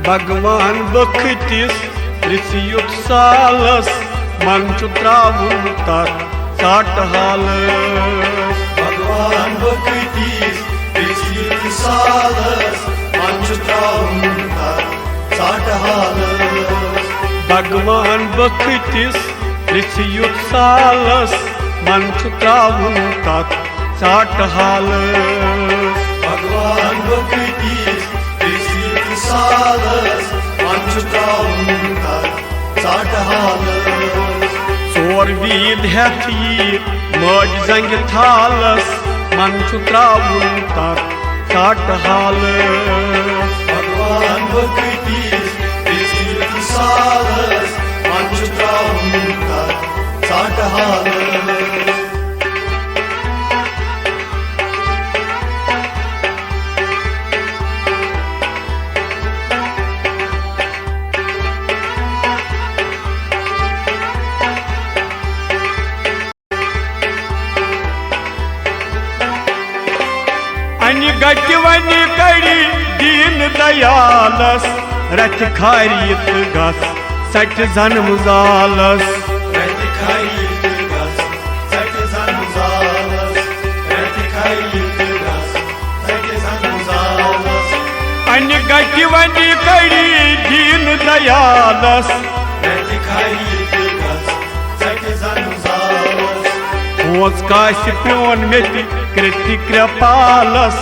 भगवान बखतिस रिसियुत सालस मन त्रावुन तथ साठ हालस। भगवान बखतिस रिसियुत सालस मन त्रावुन तथ साठ हालस। भगवान बखतिस रिसियुत सालस मन त्रावुन तथ साठ हालस। भगवान बखतिस रिसियुत सालस मन त्रावुन तथ साठ हालस। सोर वीद हेथ यी मज जंग थालस मन त्रावुन तथ साठ हालस। भगवान बखतिस रिसियुत सालस मन त्रावुन तथ साठ हालस। अनि गति वनि करी दीन दयालस रथ खारित गस सट जन्म जालस। रथ खारित गस सट जन्म जालस। रथ खारित गस सट जन्म जालस। अनि गति वनि करी दीन दयालस रथ खारित गस सट जन्म जालस। पोज काश प्योन मेति कृति कृपालस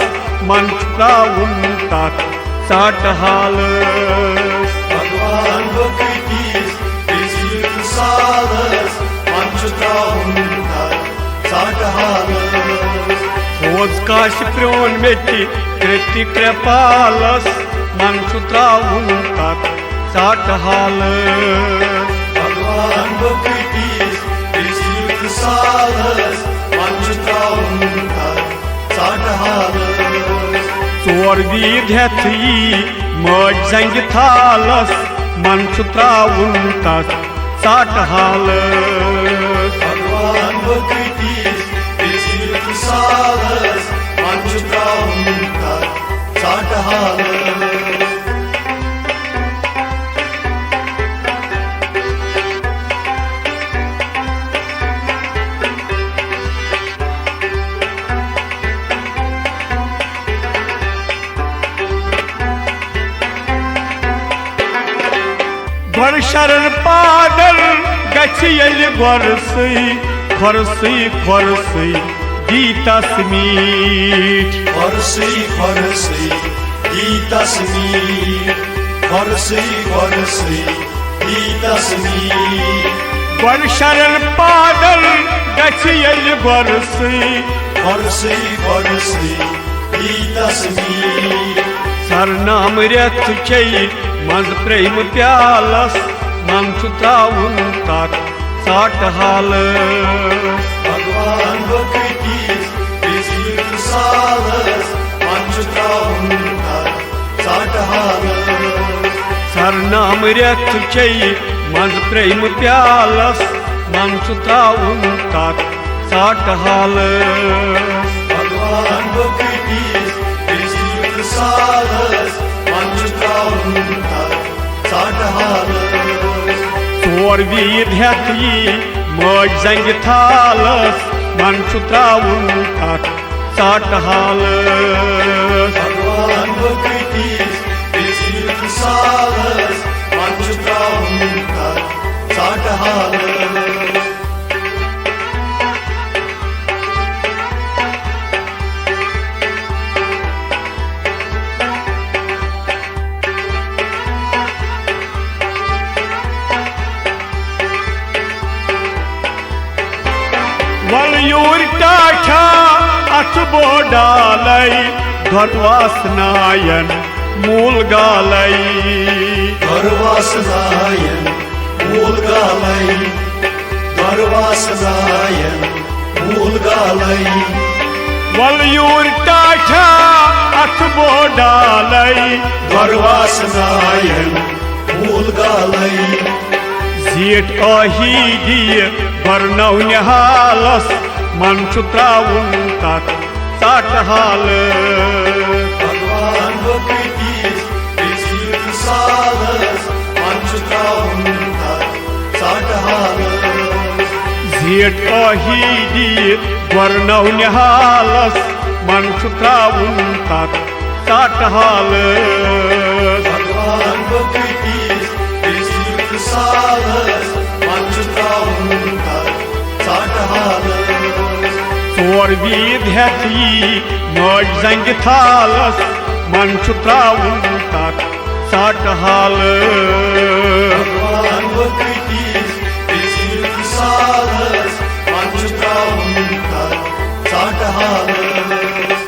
मन त्रावुन तथ साठ हालस। भगवान बखतिस रिसियुत सालस मन त्रावुन तथ साठ हालस। पोज काश प्योन मेति कृति कृपालस मन त्रावुन तथ साठ हालस। भगवान बखतिस रिसियुत सालस मन त्रावुन तथ साठ हालस। सोर वीद हेथ यी मज जंग थालस मन त्रावुन तथ साठ हालस। भगवान बखतिस रिसियुत सालस मन त्रावुन तथ साठ हालस। गोर शरण पादल गछि यलि गोरसै खोरसै खोरसै दीतस मीठ। खोरसै खोरसै दीतस मीठ। खोरसै खोरसै दीतस मीठ। गोर शरण पादल गछि यलि गोरसै खोरसै खोरसै दीतस मीठ। सरनाम रेथ चै मज प्रेम प्यालस मन त्रावुन तथ साठ हालस। भगवान बखतिस रिसियुत सालस मन त्रावुन तथ साठ हालस। सरनाम रेथ चै मज प्रेम प्यालस मन त्रावुन तथ साठ हालस। भगवान बखतिस रिसियुत सालस मन त्रावुन तथ साठ हालस। सोर वीद हेथ यी मज जंग थालस मन त्रावुन तथ साठ हालस। भगवान बखतिस रिसियुत सालस मन त्रावुन तथ साठ हालस। वलयूर टाठा अथ बोडालै घरवास नायन मूल गालै। घरवास नायन मूल गालै। घरवास नायन मूल गालै। वलयूर टाठा अथ बोडालै घरवास नायन मूल गालै। जीट आही दिए बरनौ निहालस मन त्रावुन तथ साठ हालस। भगवान बखतिस रिसियुत सालस मन छु त्राउन साट हालस झेट आही दीत वर्णव निहालस मन छु त्राउन साट हालस भगवान बकतीस युक्त सालस मन छु त्राउन साट हालस चोर वीद हेथी मज जंग थालस मन छु त्राउन साट हालस भगवान बकतीस युक्त सालस मन छु त्राउन साट हालस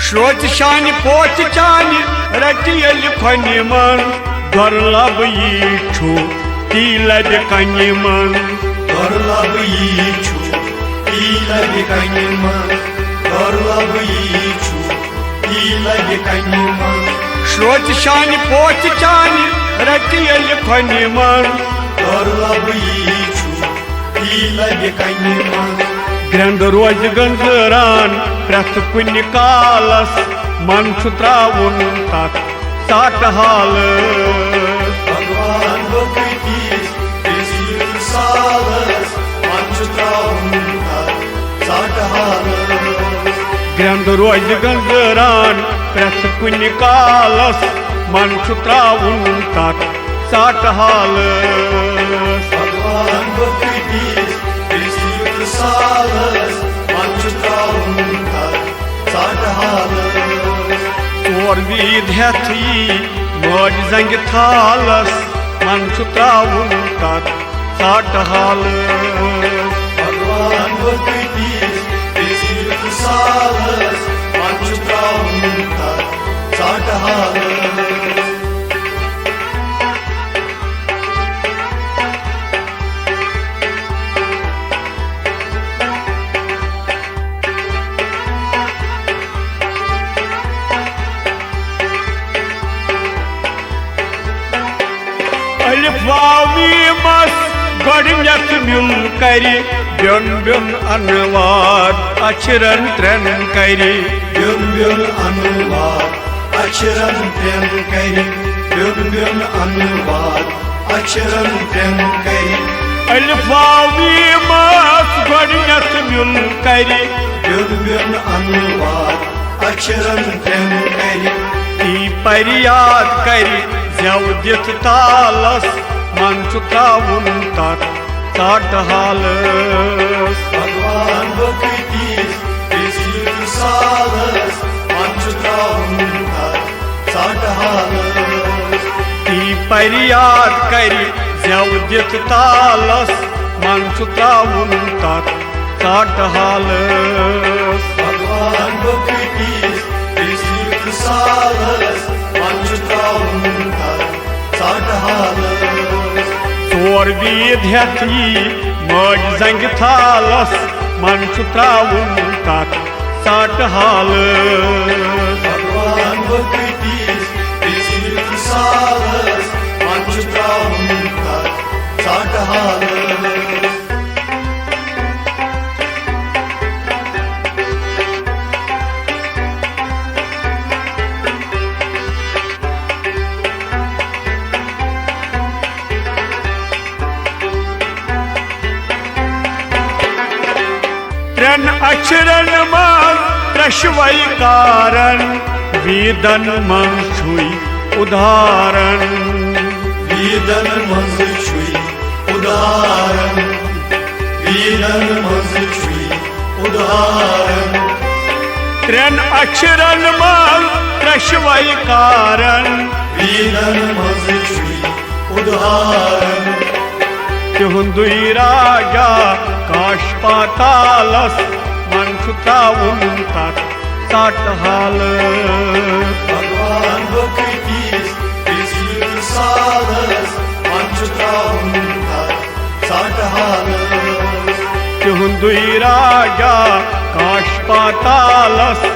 श्रोत शानि पोत चानि रटियल खनि मन घर लब छु ती लब कनि मन घर लब छु ती लब कनि मन घर लब छु ती लब कनि मन श्रोत शानि पोत चानि रटियल खनि मन घर लब छु ती लब कनि मन ग्रंद रोज गंजरान प्रथ कुन कालस मन छु त्राउन साट हालस भगवान बकतीस युक्त सालस मन छु त्राउन साट हालस ग्रंद रोज गंजरान प्रथ कुन कालस मन छु त्राउन साट हालस भगवान बकतीस युक्त सालस मन छु त्राउन साट हालस चोर वीद हेथी मज जंग थालस मन छु त्राउन साट हालस भगवान बकतीस युक्त सालस मन छु त्राउन साट हालस अलिफावी मस गडनक मिल करी ब्यन ब्यन अनुवाद अक्षरन त्रेन करी ब्युन ब्युन अनुवाद अक्षरन प्रेम करी ब्युन ब्युन अनुवाद अक्षरन प्रेम करी अलिफावी मस गडनक मिल करी ब्युन ब्युन अनुवाद अक्षरन प्रेम करी ती परियाद करी जव दिथ तालस मन छु त्राउन साट हालस भगवान बकतीस युक्त सालस मन छु त्राउन साट हालस ती परियाद करी जव दिथ तालस मन छु त्राउन साट हालस भगवान बकतीस युक्त सालस मन छु त्राउन साट हालस चोर वीद हेथी मज जंग थालस मन छु त्राउन साट हालस भगवान बकतीस युक्त सालस मन छु त्राउन साट हालस त्रेन अक्षरन मन त्रश्वई कारण वीदन मन छुई उदाहरण वीदन मंज छुई उदाहरण वीदन मंज छुई उदाहरण त्रेन अक्षरन मन त्रश्वई कारण वीदन मंज छुई उदाहरण तिहुंदुई राजा काश पातालस मन छु त्राउन साट हालस भगवान बकतीस युक्त सालस मन छु त्राउन साट हालस तिहुंदुई राजा काश पातालस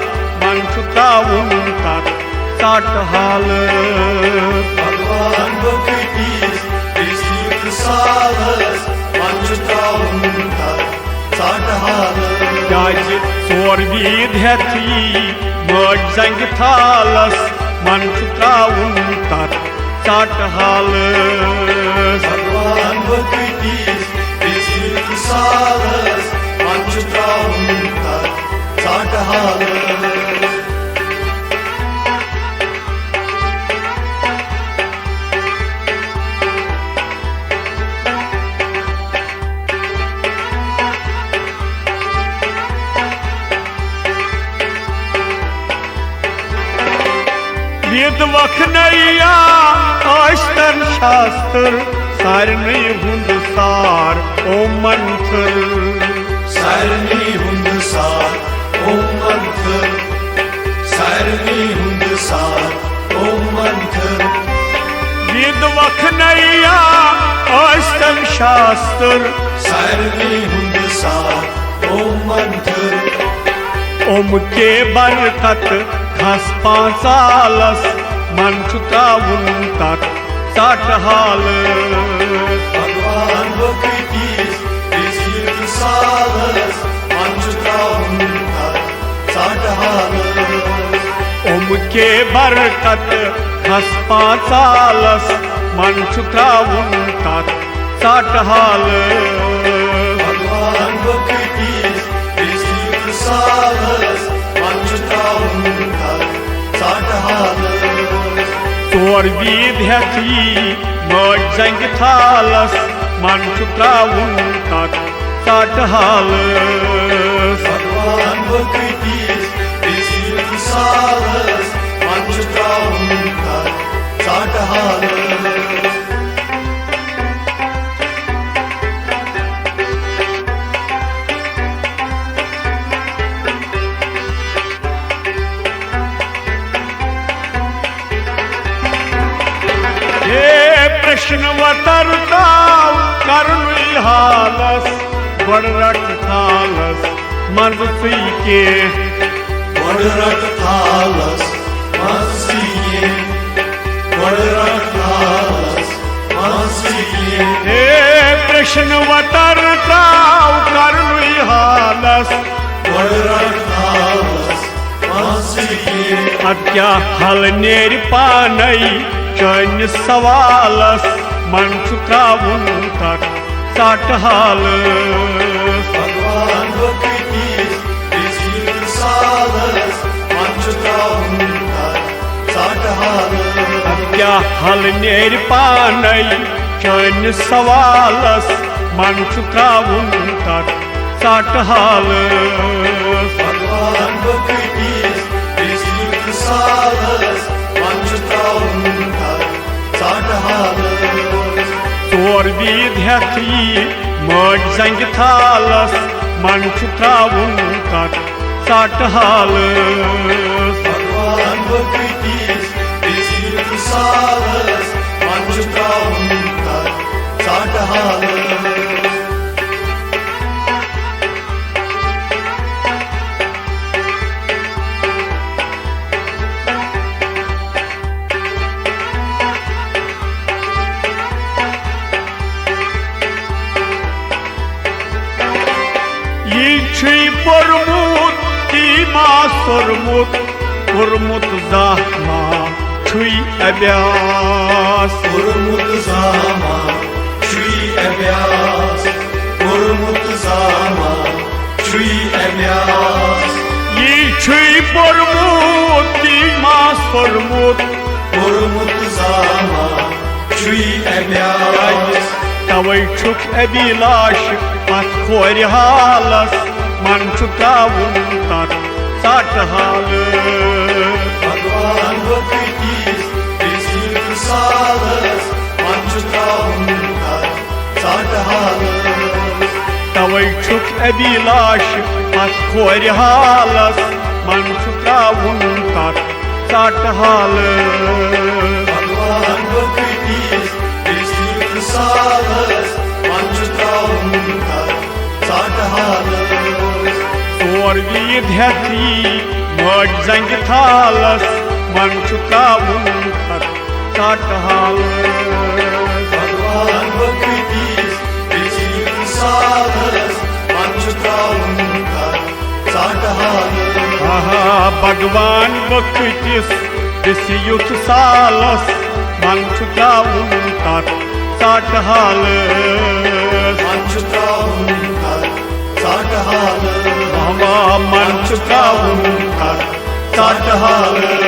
मन छु त्राउन साठ हाल भगवान भक्तीस विश्व सालस पंचताउन साठ हाल त्याज सोर वीद हेथी मज जंग थालस मन त्राउन तत साठ हाल भगवान भक्तीस विश्व सालस पंचताउन साठ हाल वेद वखनैया अष्टर शास्त्र सारनी हुंद सार ओम मंत्र सारनी हुंद सार ओम मंत्र सारनी हुंद सार ओम मंत्र वेद वखनैया अष्टर शास्त्र सारनी हुंद सार ओम मंत्र ओम के बरकत खस पांचालस मन त्राउन तक साठ हाल भगवान भक्तीस विश्व सालस पंचताउन साठ हाल ओम के बरकत खस पांचालस मन त्राउन तक साठ हाल भगवान भक्तीस विश्व सालस पंचताउन साठ हाल तोर वीद हेथी मज जंग थालस मन त्राउन तक साठ हाल भगवान भक्तीस विश्व सालस पंचताउन साठ हाल प्रश्न वतरताव करुण हालस बड़ रट थालस मर्द के बड़ रट थालस मसीए बड़ रट थालस मसीए हे प्रश्न वतरताव करुण हालस बड़ रट थालस मसीए अत्या हल नेर पानई चन सवालस मन त्राउन तक साठ हाल भगवान भक्तीस विश्व सालस पंचताउन साठ हाल क्या हल नेर पानई चन सवालस मन त्राउन तक साठ हाल भगवान भक्तीस विश्व सालस पंचताउन साठ हाल तोर वीद हेथी मज जंग थालस मन त्राउन तक साठ हाल भगवान भक्तीस विश्व सालस पंचताउन साठ हाल पोरमुत मा सोरमुत कोरमुत जामा छुई अभ्यास कोरमुत जामा छुई अभ्यास कोरमुत जामा छुई अभ्यास ये छुई पोरमुत मा सोरमुत कोरमुत जामा छुई अभ्यास तवै छुक अभिलाष पथ खोर हालस मन त्राउन तक साठ हाल भगवान भक्तीस विश्व सालस पंचताउन साठ हाल तवै छुक अभिलाष पथ खोर हालस मन त्राउन तक साठ हाल भगवान भक्तीस विश्व सालस पंचताउन साठ हाल और वीद हेथी मज जंग थालस मन चुकाउन साटहाल भगवान बखतीस बिचियुत सालस मन चुकाउन साटहाल भगवान बखतीस बिचियुत सालस मन चुकाउन साटहाल मन चुकाउन साटहाल मन चुकाउन साटहाल